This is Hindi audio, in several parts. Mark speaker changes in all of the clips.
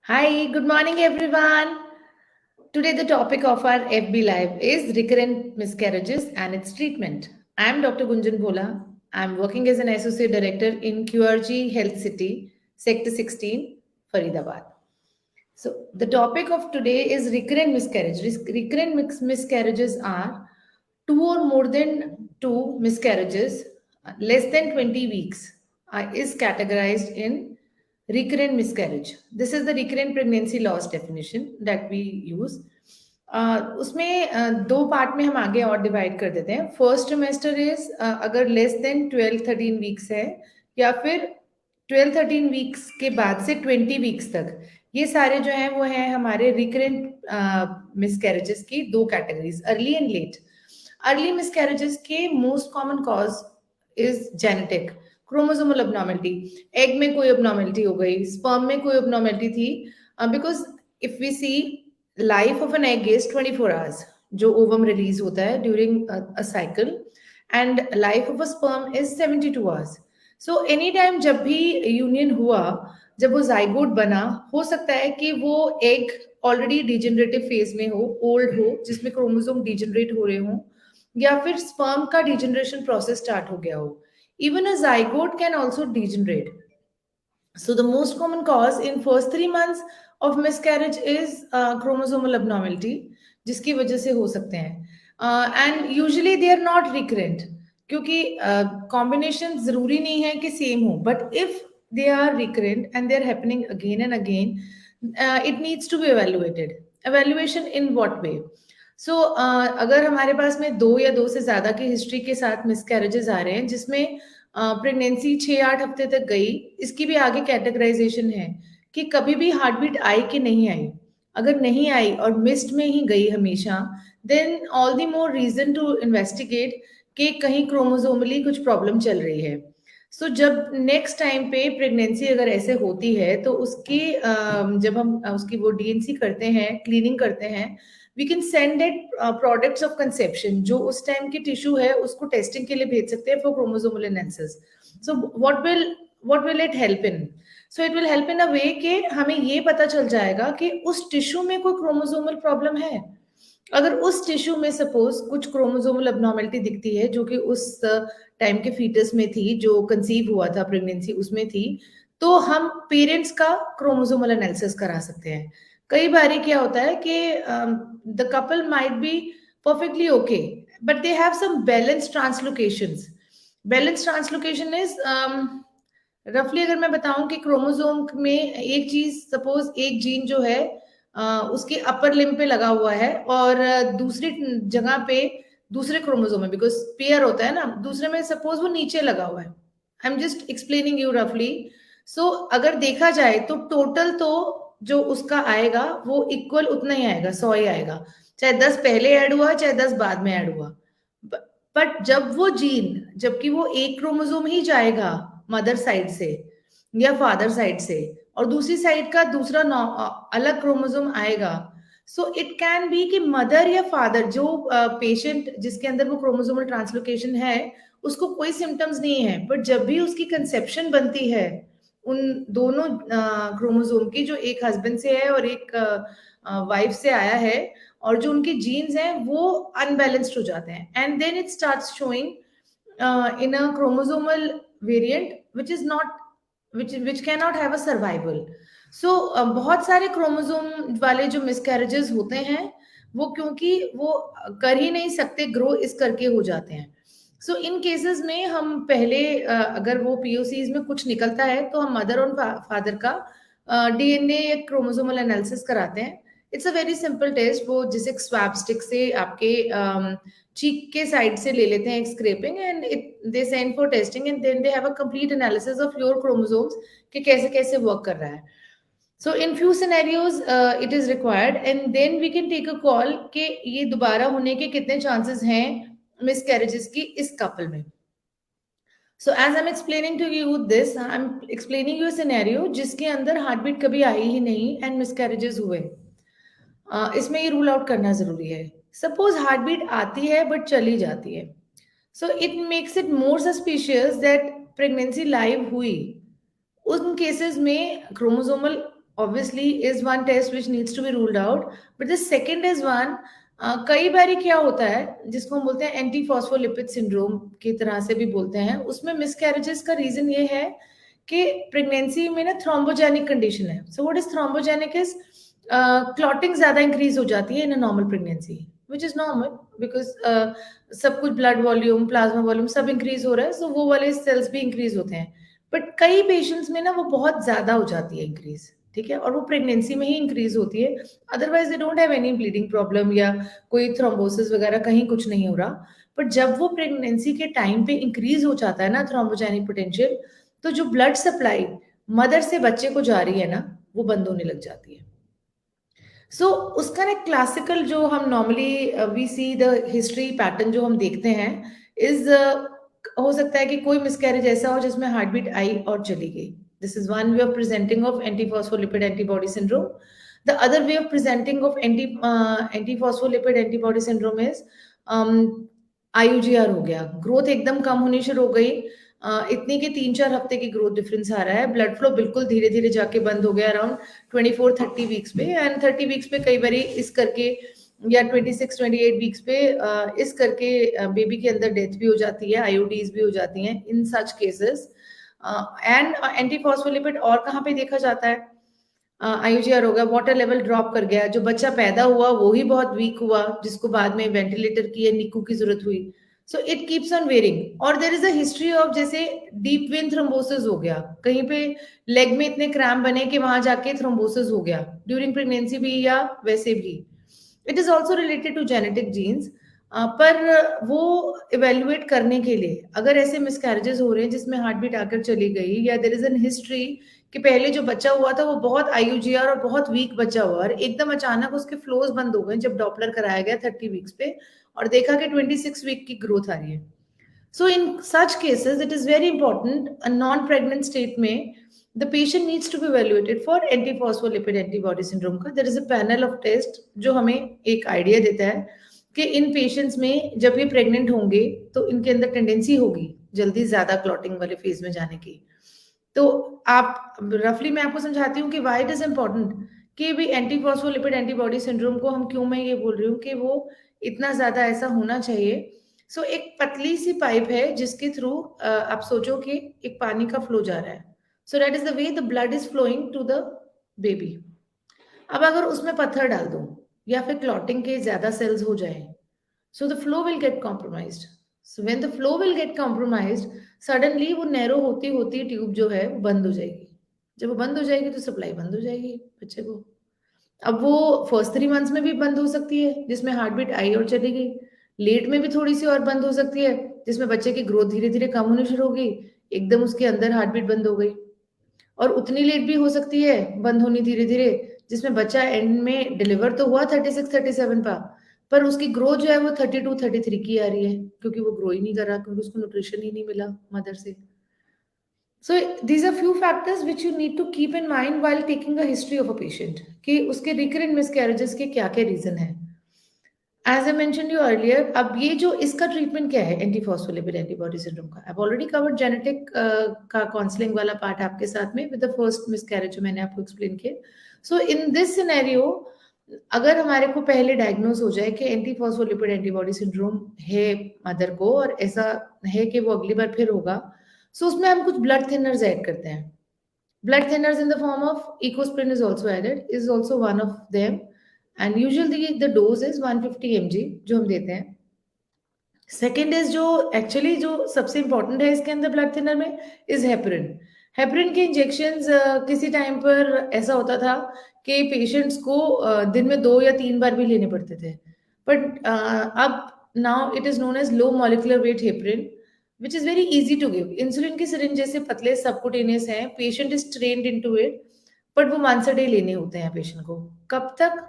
Speaker 1: Hi, good morning, everyone. Today, the topic of our FB Live is recurrent miscarriages and its treatment. I am Dr. Gunjan Bhola. I am working as an Associate Director in QRG Health City, Sector 16, Faridabad. So, the topic of today is recurrent miscarriage. Recurrent miscarriages are two or more than two miscarriages, less than 20 weeks, is categorized in recurrent miscarriage. This is the recurrent pregnancy loss definition that we use. उसमें दो पार्ट में हम आगे और डिवाइड कर देते हैं. फर्स्ट ट्रिमेस्टर इज अगर लेस देन 12-13 वीक्स है, या फिर 12-13 वीक्स के बाद से 20 वीक्स तक, ये सारे जो हैं वो हैं हमारे रिकरेंट मिसकैरेजेस की दो categories, early and late. Early miscarriages के most common cause is genetic, chromosomal abnormality. Egg में कोई अबनॉर्मेलिटी हो गई, स्पर्म में कोई अबनॉर्मेलिटी थी, because if we see life of an egg is 24 hours, जो ओवम रिलीज होता है during a cycle, and life of a sperm is 72 hours. So any time जब भी यूनियन हुआ, जब वो जाइगोट बना, हो सकता है कि वो एग ऑलरेडी डिजेनरेटिव फेज में हो, ओल्ड हो, जिसमें क्रोमोसोम डिजेनरेट हो रहे हो, या फिर स्पर्म का डिजेनरेशन प्रोसेस स्टार्ट हो गया हो. Even a zygote can also degenerate. So the most common cause in first 3 months of miscarriage is chromosomal abnormality, जिसकी वजह से हो सकते हैं. And usually they are not recurrent, क्योंकि combination जरूरी नहीं है कि same हो, but if they are recurrent and they are happening again and again, it needs to be evaluated. Evaluation in what way? So अगर हमारे पास में दो या दो से ज्यादा की हिस्ट्री के साथ मिसकैरेजेस आ रहे हैं, जिसमें प्रेगनेंसी 6-8 हफ्ते तक गई, इसकी भी आगे कैटेगराइजेशन है कि कभी भी हार्ट बीट आई कि नहीं आई. अगर नहीं आई और मिस्ड में ही गई हमेशा, then all the more reason to investigate कि कहीं क्रोमोसोमली कुछ प्रॉब्लम चल रही है. सो जब नेक्स्ट टाइम पे प्रेगनेंसी अगर ऐसे होती है, तो उसकी जब हम उसकी वो डीएनसी करते हैं, क्लीनिंग करते हैं, we can send it products of conception, जो उस टाइम की टिश्यू है उसको टेस्टिंग के लिए भेज सकते हैं for chromosomal analysis. So what will it help in? So it will help in a way कि हमें ये पता चल जाएगा कि उस टिश्यू में कोई क्रोमोसोमल प्रॉब्लम है. अगर उस टिश्यू में सपोज कुछ क्रोमोसोमल अबनॉर्मेलिटी दिखती है, जो कि उस टाइम के फीटस में थी, जो कंसीव हुआ था प्रेगनेंसी उसमें थी, तो हम पेरेंट्स का क्रोमोसोमल एनालिसिस करा सकते हैं. कई बार क्या होता है कि the couple might be perfectly okay, but they have some balanced translocations. Balanced translocation is रफली अगर मैं बताऊं कि क्रोमोसोम में एक चीज, सपोज एक जीन जो है उसके अपर लिम्ब पे लगा हुआ है, और दूसरी जगह पे दूसरे क्रोमोसोम में, बिकॉज पेयर होता है ना, दूसरे में सपोज वो नीचे लगा हुआ है. I am just explaining you रफली. सो अगर देखा जाए तो टोटल तो जो उसका आएगा वो इक्वल उतना ही आएगा, 100 ही आएगा, चाहे 10 पहले ऐड हुआ चाहे 10 बाद में ऐड हुआ. बट जब वो जीन, जबकि वो एक क्रोमोसोम ही जाएगा मदर साइड से या फादर साइड से, और दूसरी साइड का दूसरा अलग क्रोमोसोम आएगा. सो इट कैन बी कि मदर या फादर, जो पेशेंट जिसके अंदर वो क्रोमोसोमल ट्रांसलोकेशन है, उसको कोई सिम्टम्स नहीं है, बट जब भी उसकी कंसेप्शन बनती है उन दोनों क्रोमोसोम की, जो एक हस्बैंड से है और एक वाइफ से आया है, और जो उनके जीन्स हैं वो अनबैलेंस्ड हो जाते हैं, and then it starts showing in a chromosomal variant which is not, which can not have a survival. So बहुत सारे क्रोमोसोम वाले जो मिसकैरेजेस होते हैं, वो क्योंकि वो कर ही नहीं सकते, ग्रो इस करके हो जाते हैं. सो इन केसेस में हम पहले अगर वो पीओसीज में कुछ निकलता है, तो हम मदर और फादर का डीएनए या क्रोमोसोमल एनालिसिस कराते हैं. It's a very simple test, वो जिसे स्वैप स्टिक से आपके चीक के साइड से ले लेते हैं एक scraping, and it they send for testing, and then they have a complete analysis of your chromosomes कि कैसे कैसे वर्क कर रहा है. So in few scenarios it is required, and then we can take a call कि ये दोबारा होने के कितने चांसेस हैं मिसकैरेजेस की इस कपल में. So as I am explaining to you this, I am explaining you scenario जिसके अंदर हार्ट बीट कभी आई ही नहीं एंड मिसकैरेजेस हुए. इसमें ये रूल आउट करना जरूरी है. सपोज हार्ट बीट आती है बट चली जाती है, so it makes it more suspicious that pregnancy live हुई. उन केसेस में chromosomal obviously is one test which needs to be ruled out, but the second is one, कई बारी क्या होता है जिसको हम बोलते हैं एंटी फॉस्फोलिपिड सिंड्रोम की तरह से भी बोलते हैं, उसमें मिसकैरेजेस का रीजन ये है कि प्रेगनेंसी में ना थ्रोम्बोजेनिक कंडीशन है. So what is thrombogenic is clotting ज्यादा इंक्रीज हो जाती है in a normal pregnancy, which is normal because सब कुछ ब्लड वॉल्यूम प्लाज्मा वॉल्यूम सब इंक्रीज हो रहा है, सो वो वाले सेल्स भी इंक्रीज होते हैं. बट कई पेशेंट्स में ना वो बहुत ज्यादा हो जाती है इंक्रीज, ठीक है, और वो प्रेगनेंसी में ही इंक्रीज होती है. Otherwise they don't have any bleeding problem या कोई थ्रोम्बोसिस वगैरह कहीं कुछ नहीं हो रहा. बट जब वो प्रेगनेंसी के टाइम पे इंक्रीज हो जाता है ना थ्रोम्बोजेनिक पोटेंशियल, तो जो ब्लड सप्लाई मदर से बच्चे को जा रही है ना, वो बंद होने लग जाती है. सो उसका ना क्लासिकल जो हम normally we see the history pattern जो हम देखते हैं इज हो सकता है कि कोई मिसकैरेज ऐसा हो जिसमें हार्ट बीट आई और चली गई. This is one way of presenting of antiphospholipid antibody syndrome. The other way of presenting of antiphospholipid antibody syndrome is IUGR हो गया, ग्रोथ एकदम कम होनी शुरू हो गई, इतनी के 3-4 हफ्ते की ग्रोथ डिफरेंस आ रहा है, ब्लड फ्लो बिल्कुल धीरे धीरे जाके बंद हो गया अराउंड 24-30 वीक्स पे, एंड 30 वीक्स पे कई बारी इस करके या 26-28 वीक्स पे इस करके बेबी के अंदर डेथ भी हो जाती है, IODs भी हो जाती हैं इन सच केसेस. एंड एंटीफॉस्फोलिपिड और कहाँ पे देखा जाता है, IUGR हो गया, वाटर लेवल ड्रॉप कर गया, जो बच्चा पैदा हुआ वो ही बहुत वीक हुआ जिसको बाद में वेंटिलेटर की या निकू की जरूरत हुई. So it keeps on varying. और there is a history of जैसे डीप वेन थ्रोम्बोसिस हो गया, कहीं पे लेग में इतने क्रैम्प बने कि वहां जाके थ्रोम्बोसिस हो गया ड्यूरिंग प्रेगनेंसी भी या वैसे भी. It is also related to genetic genes. पर वो इवेल्युएट करने के लिए अगर ऐसे मिसकैरेजेस हो रहे हैं जिसमें हार्ट बीट आकर चली गई, या देयर इज एन हिस्ट्री कि पहले जो बच्चा हुआ था वो बहुत IUGR और बहुत वीक बच्चा हुआ और एकदम अचानक उसके फ्लोज बंद हो गए जब डॉपलर कराया गया 30 वीक्स पे और देखा कि 26 वीक की ग्रोथ आ रही है. So in such cases it is very important, a non pregnant state में the patient needs to be evaluated for antiphospholipid antibody syndrome का. There is a panel of test जो हमें एक आइडिया देता है कि इन पेशेंट्स में जब ये प्रेग्नेंट होंगे तो इनके अंदर टेंडेंसी होगी जल्दी ज्यादा क्लॉटिंग वाले फेज में जाने की. तो आप रफली मैं आपको समझाती हूँ कि वाई इट इज इम्पोर्टेंट कि भी एंटीफॉस्फोलिपिड एंटीबॉडी सिंड्रोम को हम क्यों, मैं ये बोल रही हूँ कि वो इतना ज्यादा ऐसा होना चाहिए. सो एक पतली सी पाइप है जिसके थ्रू आप सोचो कि एक पानी का फ्लो जा रहा है. So that is the way the blood is flowing to the baby. अब अगर उसमें पत्थर डाल दो या फिर क्लॉटिंग के ज्यादा सेल्स हो जाए, so the flow will get compromised. So when the flow will get compromised, suddenly वो नैरो होती होती ट्यूब जो है वो बंद हो जाएगी. जब वो बंद हो जाएगी तो सप्लाई बंद हो जाएगी बच्चे को. अब वो फर्स्ट 3 मंथ्स में भी बंद हो सकती है जिसमें हार्ट बीट आई और चली गई, लेट में भी थोड़ी सी और बंद हो सकती है जिसमें बच्चे की ग्रोथ धीरे धीरे कम होनी शुरू हो गई, एकदम उसके अंदर हार्ट बीट बंद हो गई. और उतनी लेट भी हो सकती है बंद होनी धीरे धीरे जिसमें बच्चा एंड में डिलीवर तो हुआ 36-37 पर उसकी ग्रोथ जो है वो 32-33 की आ रही है क्योंकि वो ग्रो ही नहीं कर रहा, क्योंकि उसको न्यूट्रिशन ही नहीं मिला मदर से. So these are few factors which you need to keep in mind while taking a history of a patient कि उसके रिकरेंट मिसकैरेजेस के क्या क्या रीजन है. As I mention you earlier, अब ये जो इसका ट्रीटमेंट क्या है एंटीफॉस्फोलिपिड एंटीबॉडी सिंड्रोम का, आई ऑलरेडी कवर्ड जेनेटिक का काउंसलिंग वाला पार्ट आपके साथ में विद द फर्स्ट मिसकैरेज जो मैंने आपको एक्सप्लेन किया. सो इन दिस सिनेरियो अगर हमारे को पहले डायग्नोज हो जाए कि एंटीफॉस्फोलिपिड एंटीबॉडी सिंड्रोम है मदर को और ऐसा है कि वो अगली बार फिर होगा, सो उसमें हम कुछ ब्लड थिनर्स ऐड करते हैं. Blood thinners in the form of Ecosprin is also added, is also one of them, and usually the dose is 150 mg जो हम देते हैं. सेकेंड इज जो एक्चुअली जो सबसे इंपॉर्टेंट है इसके अंदर ब्लड थिनर में इज हेपरिन. हेपरिन के इंजेक्शंस किसी टाइम पर ऐसा होता था कि पेशेंट्स को दिन में 2 या 3 बार भी लेने पड़ते थे, बट अब now it is known as low molecular weight heparin which is very easy to give. Insulin की सिरिंज जैसे पतले सबकुटेनियस हैं, patient is trained into it, but वो वंस अ डे लेने होते हैं पेशेंट को. कब तक?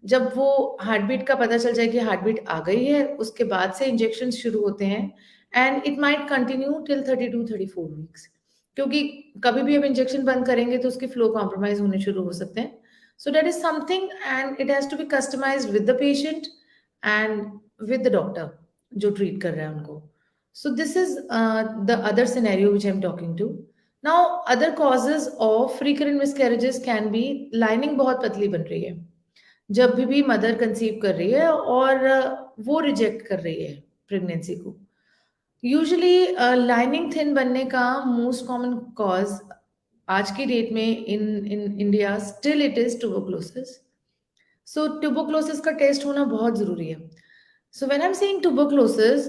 Speaker 1: जब वो हार्ट बीट का पता चल जाए कि हार्ट बीट आ गई है उसके बाद से इंजेक्शन शुरू होते हैं, and it might continue till 32-34 weeks, क्योंकि कभी भी हम इंजेक्शन बंद करेंगे तो उसके फ्लो कॉम्प्रोमाइज होने शुरू हो सकते हैं. So that is something and it has to be customized with the patient and with the doctor जो ट्रीट कर रहा है उनको. So this is the other scenario which I am talking to. Now other causes of recurrent miscarriages can be, lining बहुत पतली बन रही है जब भी मदर कंसीव कर रही है और वो रिजेक्ट कर रही है प्रेगनेंसी को। यूजुअली लाइनिंग थिन बनने का मोस्ट कॉमन कॉज आज की डेट में in in India still it is tuberculosis. So tuberculosis का टेस्ट होना बहुत जरूरी है। So when I am saying tuberculosis,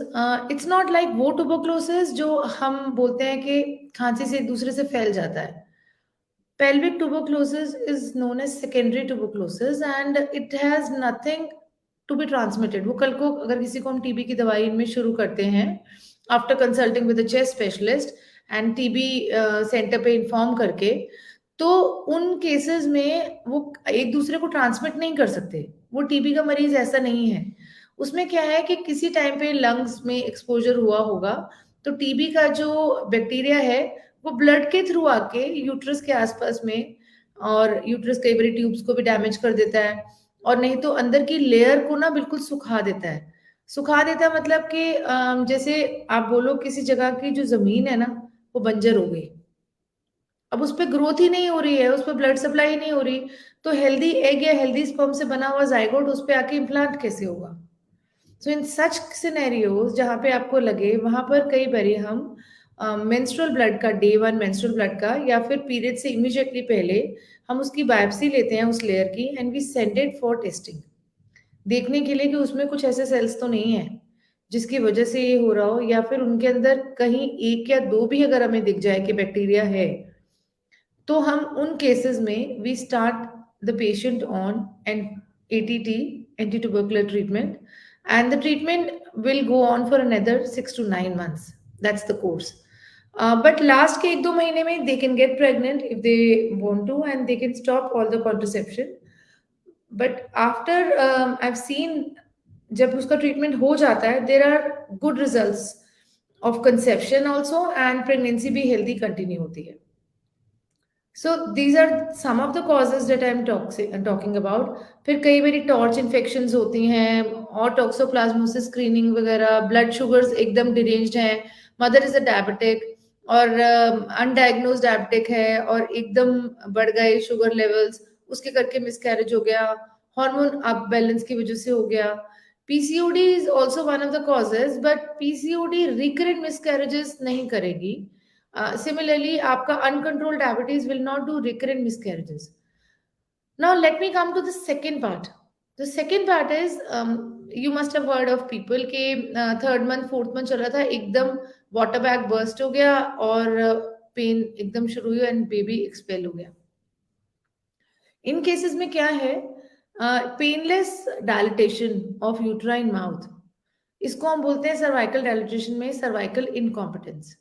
Speaker 1: it's not like वो ट्यूबरकुलोसिस जो हम बोलते हैं कि खांसी से एक दूसरे से फैल जाता है। Pelvic tuberculosis is known as secondary tuberculosis and it has nothing to be transmitted. वो कल को अगर किसी को हम टीबी की दवाई इनमें शुरू करते हैं after consulting with chest specialist end TB centre पे इन्फॉर्म करके, तो उन केसेस में वो एक दूसरे को ट्रांसमिट नहीं कर सकते। वो टीबी का मरीज ऐसा नहीं है। उसमें क्या है कि किसी टाइम पे लंग्स में एक्सपोजर हुआ होगा, तो टीबी का जो बैक्टीरिया है वो ब्लड के थ्रू आके यूट्रस के आसपास में, और यूट्रस कई बार ट्यूब्स को भी डैमेज कर देता है, और नहीं तो अंदर की लेयर को ना बिल्कुल सुखा देता है। सुखा देता है मतलब कि जैसे आप बोलो किसी जगह की जो जमीन है ना वो बंजर हो गई, अब उस पर ग्रोथ ही नहीं हो रही है, उस पर ब्लड सप्लाई ही नहीं हो रही, तो हेल्दी एग या हेल्दी स्पर्म से बना हुआ जाइगोट उस पर आके इम्प्लांट कैसे होगा? सो इन सच सिनेरियोज जहाँ पे आपको लगे, वहां पर कई बार हम मेंस्ट्रुअल ब्लड का, डे वन मेंस्ट्रुअल ब्लड का या फिर पीरियड से इमीडिएटली पहले हम उसकी बायोप्सी लेते हैं उस लेयर की and we send it for testing, देखने के लिए कि उसमें कुछ ऐसे सेल्स तो नहीं है जिसकी वजह से ये हो रहा हो, या फिर उनके अंदर कहीं एक या दो भी अगर हमें दिख जाए कि बैक्टीरिया है, तो हम उन केसेस में we start the patient on an ATT, anti tubercular treatment, and the treatment will go on for another 6 to 9 months. That's the course. But last के 1-2 महीने में they can get pregnant if they want to and they can stop all the contraception. But after I've seen जब उसका ट्रीटमेंट हो जाता है there are good results of conception also and pregnancy भी healthy continue होती है. So these are some of the causes that I am talking about. फिर कई बारी टॉर्च इन्फेक्शंस होती हैं और टॉक्सोप्लाज्मोसिस स्क्रीनिंग वगैरह, ब्लड शुगर्स एकदम डिरेंज्ड हैं, मदर इज अ डायबिटिक और अनडायग्नोज डायबिटिक है और एकदम बढ़ गए शुगर लेवल्स, उसके करके मिसकैरेज हो गया, हार्मोन अप बैलेंस की वजह से हो गया। PCOD is also one of the causes, but PCOD recurrent miscarriages नहीं करेगी। Similarly, आपका uncontrolled diabetes will not do recurrent miscarriages. Now, let me come to the second part. The second part is you must have heard of people के थर्ड मंथ फोर्थ मंथ चल रहा था, एकदम वाटर बैग बर्स्ट हो गया और पेन एकदम शुरू हुई एंड बेबी एक्सपेल हो गया। इन केसेस में क्या है, painless dilatation of uterine mouth, इसको हम बोलते हैं सर्वाइकल डायलिटेशन में सर्वाइकल इनकॉम्पिटेंस।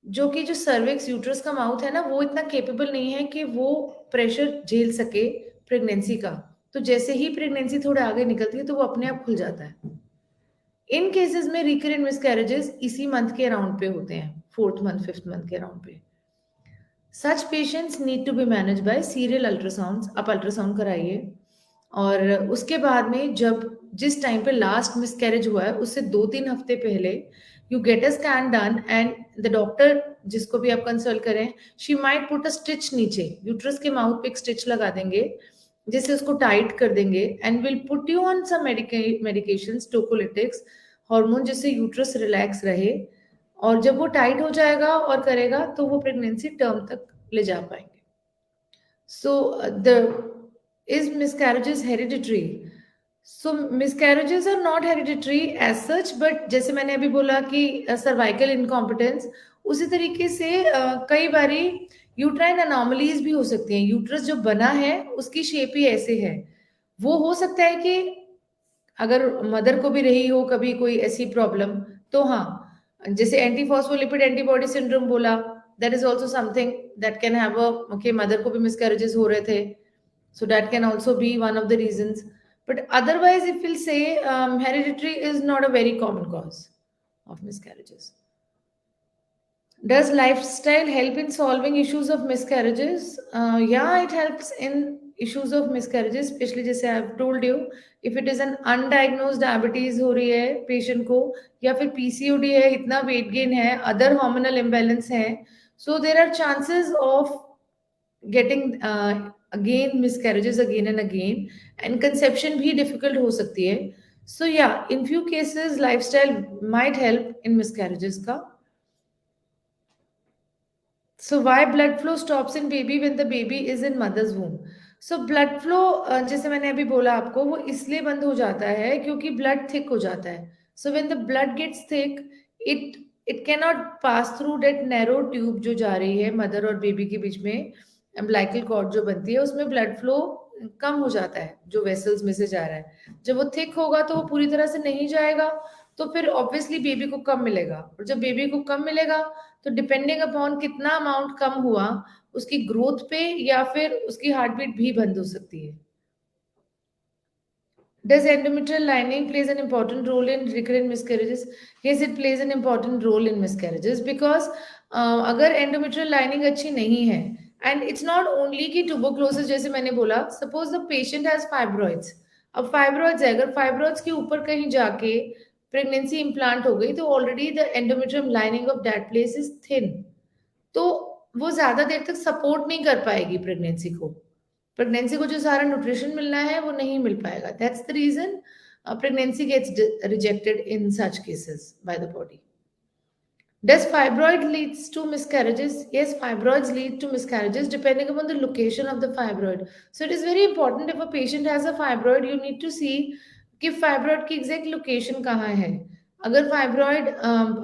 Speaker 1: जो कि जो सर्विक्स यूट्रस का माउथ है ना वो इतना केपेबल नहीं है कि वो प्रेशर झेल सके प्रेगनेंसी का, तो जैसे ही प्रेगनेंसी थोड़े आगे निकलती है तो वो अपने आप खुल जाता है। इन केसेस में रिकरेंट मिसकैरेजेस इसी मंथ के अराउंड पे होते हैं, फोर्थ मंथ फिफ्थ मंथ के अराउंड पे। Such patients need to be manage by serial ultrasound. आप अल्ट्रासाउंड कराइए और उसके बाद में जब जिस टाइम पे लास्ट मिसकैरेज हुआ है उससे 2-3 हफ्ते पहले you get a scan done and the doctor जिसको भी आप कंसल्ट करें, she might put a stitch नीचे यूट्रस के माउथ पे एक स्टिच लगा देंगे जिससे उसको टाइट कर देंगे and will put you on some medications, tocolytics, hormone, जिससे यूट्रस रिलैक्स रहे, और जब वो टाइट हो जाएगा और करेगा तो वो प्रेगनेंसी टर्म तक ले जा पाएंगे। So the is miscarriages hereditary? So miscarriages are not hereditary as such, but जैसे मैंने अभी बोला कि सर्वाइकल इनकॉम्पिटेंस, उसी तरीके से कई बारी यूट्राइन अनोमलीज भी हो सकती हैं। यूट्रस जो बना है उसकी शेप ही ऐसे है, वो हो सकता है कि अगर मदर को भी रही हो कभी कोई ऐसी प्रॉब्लम, तो हाँ, जैसे एंटीफॉस्फोलिपिड एंटीबॉडी सिंड्रोम बोला, that is also something that can have a, okay, mother को भी मिसकैरेजेस हो रहे थे, so that can also be one of the reasons. But otherwise, if we'll say hereditary is not a very common cause of miscarriages. Does lifestyle help in solving issues of miscarriages? Yeah, it helps in issues of miscarriages, especially जैसे I've told you, if it is an undiagnosed diabetes हो रही है patient को, या फिर PCOD है, इतना weight gain है, other hormonal imbalance है, So there are chances of getting again miscarriages again and again, and conception भी difficult हो सकती है. So yeah, in few cases lifestyle might help in miscarriages का. So why blood flow stops in baby when the baby is in mother's womb? So blood flow जैसे मैंने अभी बोला आपको, वो इसलिए बंद हो जाता है क्योंकि blood thick हो जाता है. So when the blood gets thick, it it cannot pass through that narrow tube जो जा रही है मदर और बेबी के बीच में, अम्बिलिकल कॉर्ड जो बनती है, उसमें ब्लड फ्लो कम हो जाता है जो वेसल्स में से जा रहा है. जब वो थिक होगा तो वो पूरी तरह से नहीं जाएगा, तो फिर ऑब्वियसली बेबी को कम मिलेगा, और जब बेबी को कम मिलेगा तो डिपेंडिंग अपॉन कितना अमाउंट कम हुआ उसकी ग्रोथ पे, या फिर उसकी हार्ट बीट भी बंद हो सकती है. Does endometrial lining plays an important role in recurrent miscarriages? Yes, it plays an important role in miscarriages because अगर endometrial lining अच्छी नहीं है, and it's not only कि tuberculosis जैसे मैंने बोला, suppose the patient has fibroids. अब fibroids है, अगर fibroids के ऊपर कहीं जाके pregnancy implant हो गई तो already the endometrium lining of that place is thin. तो वो ज्यादा देर तक सपोर्ट नहीं कर पाएगी प्रेगनेंसी को. प्रेगनेंसी को जो सारा न्यूट्रिशन मिलना है वो नहीं मिल पाएगा. That's the reason pregnancy gets rejected in such cases by the body. Does fibroid leads to miscarriages? Yes, fibroids lead to miscarriages depending upon the location of the fibroid. So it is very important, if a patient has a fibroid, you need to see कि fibroid की exact location कहाँ है. अगर fibroid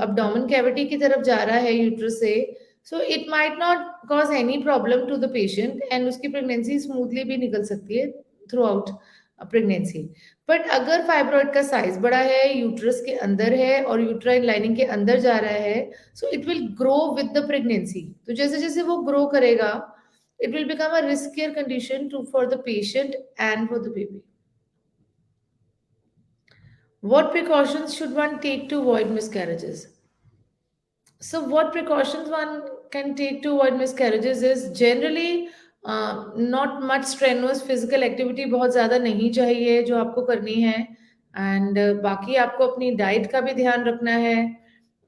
Speaker 1: abdomen cavity की तरफ जा रहा है uterus से, so it might not cause any problem to the patient and उसकी pregnancy smoothly भी निकल सकती है throughout pregnancy. बट अगर फाइब्रॉइड का साइज बड़ा है, यूट्रस के अंदर है और यूट्राइन लाइनिंग के अंदर जा रहा है, so it will grow with the pregnancy. तो जैसे जैसे वो ग्रो करेगा, it will become a riskier condition to for the patient and for the baby. What precautions should one take to avoid miscarriages? So what precautions one can take to avoid miscarriages is generally not much strenuous physical activity, बहुत ज़्यादा नहीं चाहिए जो आपको करनी है. एंड बाकी आपको अपनी डाइट का भी ध्यान रखना है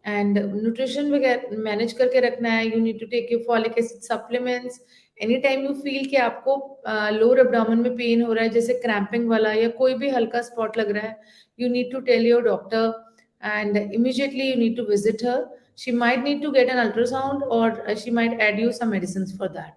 Speaker 1: एंड न्यूट्रिशन वगैरह मैनेज करके रखना है. You need to take your folic acid supplements any time you feel कि आपको लोअर एब्डोमेन में पेन हो रहा है, जैसे क्रैम्पिंग वाला या कोई भी हल्का स्पॉट लग रहा है, you need to tell your doctor and immediately you need to visit her. She might need to get an ultrasound or she might add you some medicines for that.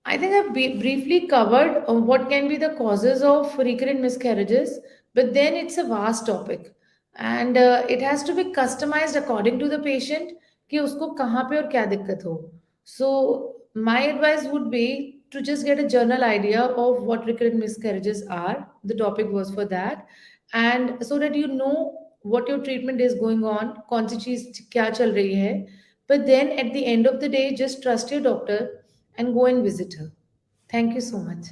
Speaker 1: I think I've briefly covered what can be the causes of recurrent miscarriages, but then it's a vast topic and it has to be customized according to the patient कि उसको कहाँ पे और क्या दिक्कत हो. So my advice would be to just get a general idea of what recurrent miscarriages are. The topic was for that, and so that you know what your treatment is going on, कौन सी चीज क्या चल रही है. But then at the end of the day, just trust your doctor and go and visit her. Thank you so much.